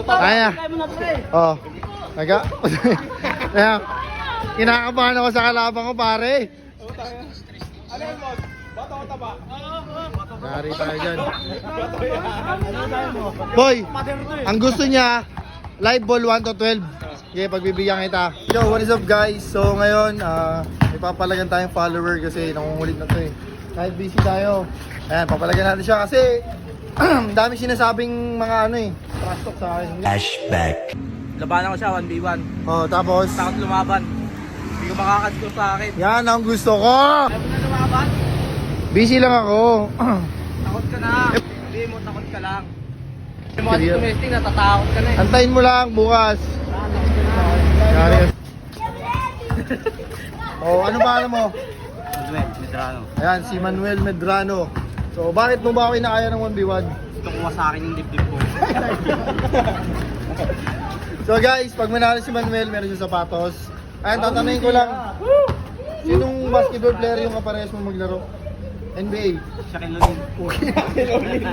Kaya. Oh. Naga. Kaya. Kinakabahan ako sa kalaban ko, pare. Ano yun, boss? Bato o taba? Nari tayo dyan. Boy, ang gusto niya, live ball 1 to 12. Okay, pagbibigyan kita. Yo, what is up guys? So ngayon, ipapalagan tayong follower kasi nangungulit na to eh. Kahit busy tayo. Ayan, papalagan natin siya kasi dami sinasabing mga ano eh, trash talk sa akin. Flashback. Labanan ko siya, 1v1. Oh, tapos, Takot lumaban. Hindi ko makakadsko sa akin. yan ang gusto ko. Ayaw mo na lumaban? Busy lang ako. Takot ka na. Hindi mo, takot ka lang. Yung mga Seryo? domestic, natatakot ka na eh. Antayin mo lang bukas. Yari. Oh, ano ba ano mo? Manuel, Medrano. Ayan, si Manuel Medrano. So, bakit mo ba ako inakaya ng 1v1? Gusto kuha sa akin yung dibdib ko. So guys, pag manalo si Manuel, meron siya sapatos. Ayan, tatanungin ko lang. Sinong basketball player yung kaparehas mo maglaro? NBA. Shaquille O'Neal.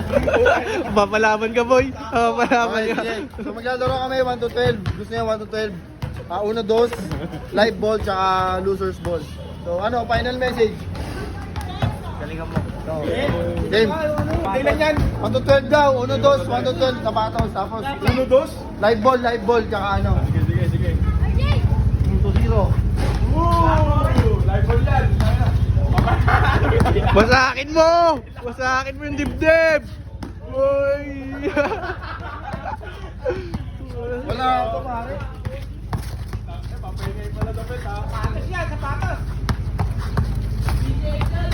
Papalaban ka, boy. Papalaban ka. So maglalaro kami 1 to 12. Gusto niya 1 to 12. 1-2, live ball, tsaka losers ball. So ano, final message? Galingan mo. So, game. Ilan yan? 1 to 12 daw. 1-2, 1 to 12, sapatos. Tapos, 1-2? live ball, tsaka ano. Sige. 1 to 0. Live ball yan. Masakin mo! Masakin mo yung dibdib! Uy! Wala ako, pare. Papayagay pala dapat ha. Patas yan, sapatos.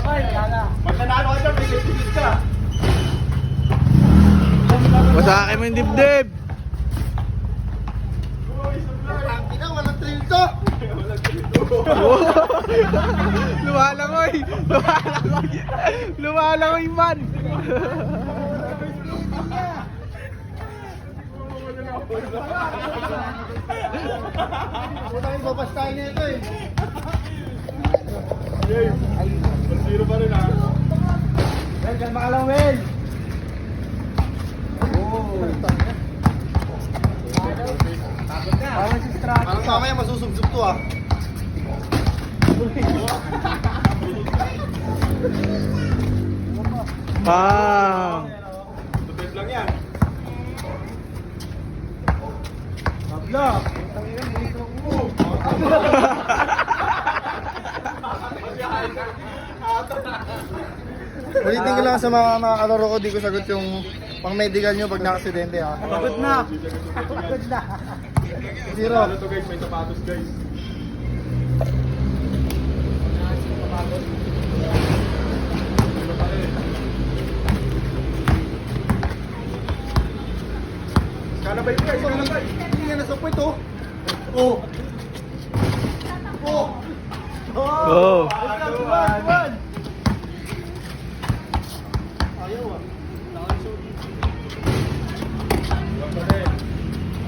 Ay, wala. Pag nanalo ka dyan, may safety ka. Masakin mo yung dibdib! Ina, walang thrill to! Lumalangoy! Lumalangoy man! Ako tayong babastahin nito eh. Ay, 1-0 pa rin ha. Well, kalma ka lang, Well! Parang si Strat. Parang mamaya masusubsub to ah. Bang! Tupet lang yan. Tabla! Ulitin ko lang sa mga kalaro ko, di ko sagot yung pang-medical nyo pag nakasidente ha. Pagod na. Pagod na. Zero. Ano to guys, may sapatos guys. Kalabay guys, kalabay. Hindi nga nasa puwet oh. Oh. Oh. Oh. Ayaw ah.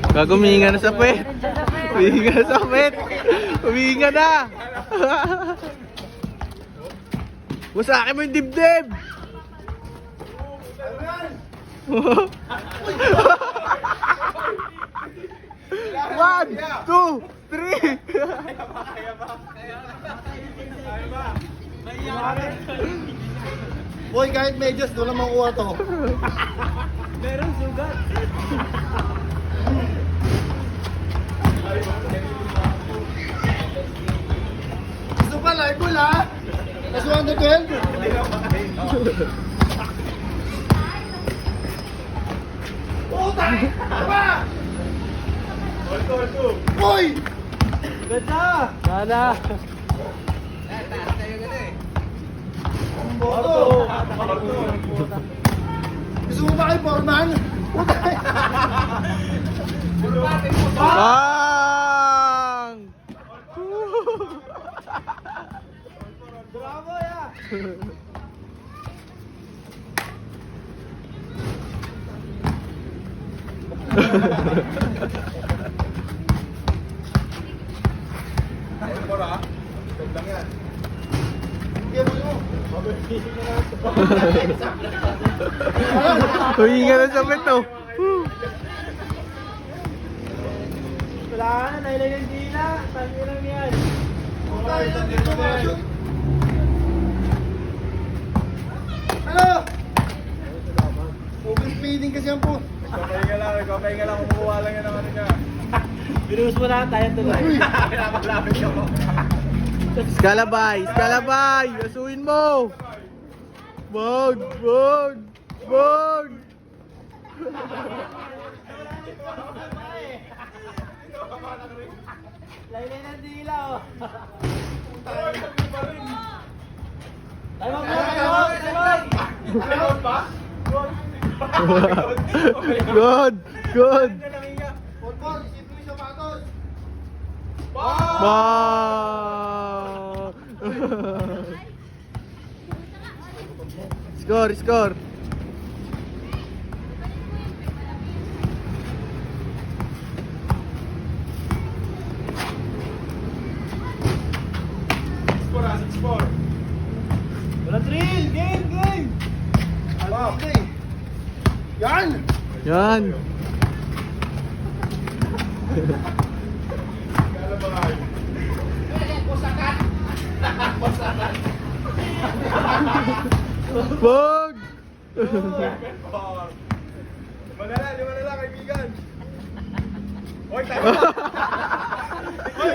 Gago, humihinga na sa puwet. Humihinga na sa puwet. Humihinga na. Masakin mo yung dibdib. One, two, three. Boy, kahit medyas, doon lang makuha to. Meron sugat. Gusto pa, live ball ha? Mas 1 to 12? Puta! Tama! Boy! Ganda! Sana. Boto! Gusto mo ba kay Foreman? Puta! Bang! Bravo ya! Ayun mo ra. Ganda yan. Hindi mo mo. Huminga na sa puwet oh. Nailay ng dila. Tangi lang yan. Ano? Open speeding kasi yan po. Papahinga lang. Kumukuha lang yan ang ano niya. Binuhos mo na, tayo tuloy. Pinapakalapit ako. Skalabay! Skalabay! Asuin mo! Wag! Wag! Wag! Laylay ng dila, oh. Tayo Good! Good! Paul, isipin mo yung sapatos. Wow! Score! Score! Walang thrill! Game! Wow. Yan! Yan! Wag! Lima na lang, kaibigan. Oy, tayo. Oy,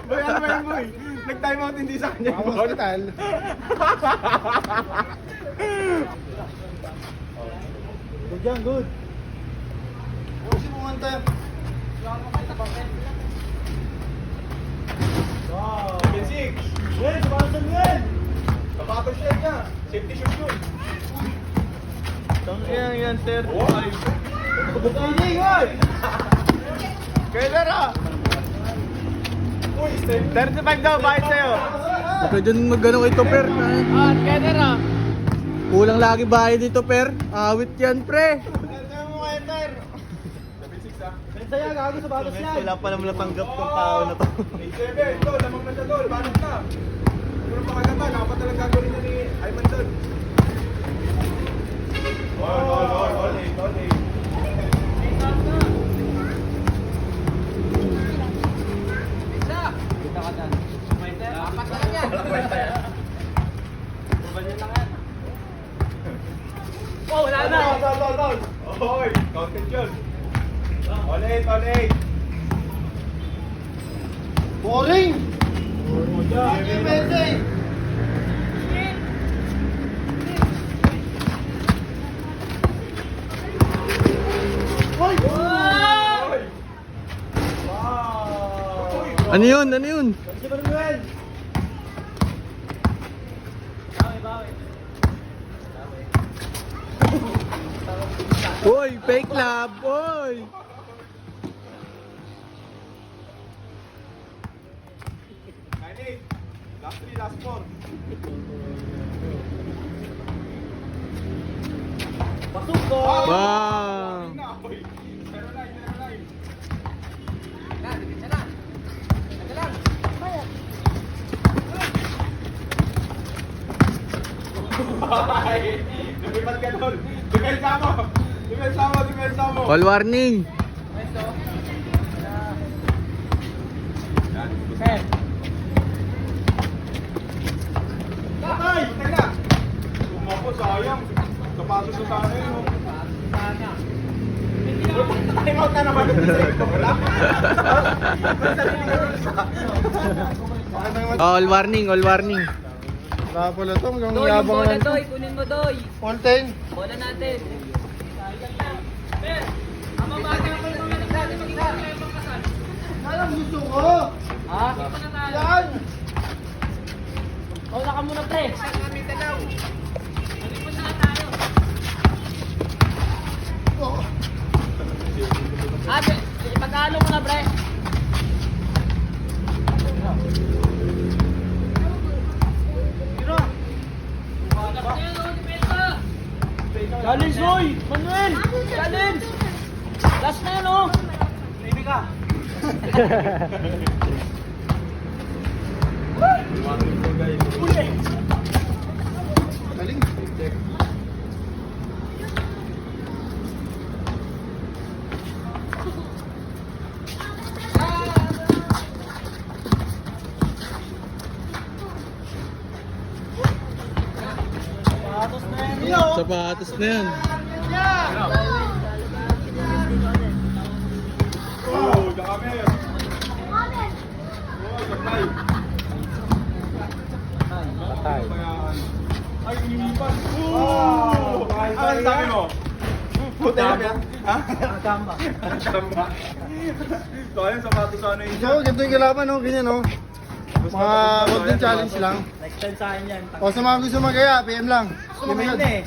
boy, ano ba yun, boy? Nag-time out hindi sa kanya. Ako hospital. Good yan, good. Kasi mo kanta. Wow. 7-6. Well, sumasan yan. Sapatos siya niya. Safety shoes yun. Yan, sir. Oy. Bukini, oy. Kailan ah? Uy, 35 daw, bayad sa'yo. Huwag ka dyan mag-ano kay Topper. Kailan ah? Kulang lagi bahay dito, Per. Awit yan, pre. Kailan mo kaya, Ter? 7-6 ah. Saya, gago sa batos yan. Wala pa naman natanggap tong tao na to. 8-7, ito, lamang na siya doon, banat na. Siguro pakaganda, nakapatalang gagawin na ni Ayman doon. All eight. Oh, wala na. Down. Oy, counted yun. All eight. Boring! Sige, Messi! Oy! Wow! Ano yun? Ano yun? Si Manuel! Uy, fake lab! Uy! Last 3, last 4. Pasok ko! Wow! Oy, 0-9. Bye! Lumipat ka doon! Depensa mo! All warning! Ay! Teka! Umapo, sayang. Kapasos na sana yun. Time out na naman. Wala. All warning, all warning. Wala pala to. Hanggang Doy, yung yabang bola, lang to. Doy. Kunin mo, Doy. All 10. Bola natin. Alam gusto ko! Ha? Yan! Bola ka muna, pre. Oh. Ate, ipag-alo mo na, pre. Challenge, Roy! Manuel! Challenge! Last na yan, oh! Baby ka! Galing. Sapatos na yan. Oh, kami. Patay. Ay, inipan. Oh! Ano sabi mo? Puta ba? Ha? Gamba. Tama. So, ayun, sapatos ano yun. So, ganito yung kalaban, no? Ganyan, no? Mga content challenge lang. Next time sa akin yan. O sa mga gusto magaya, PM lang. Gusto mo na eh.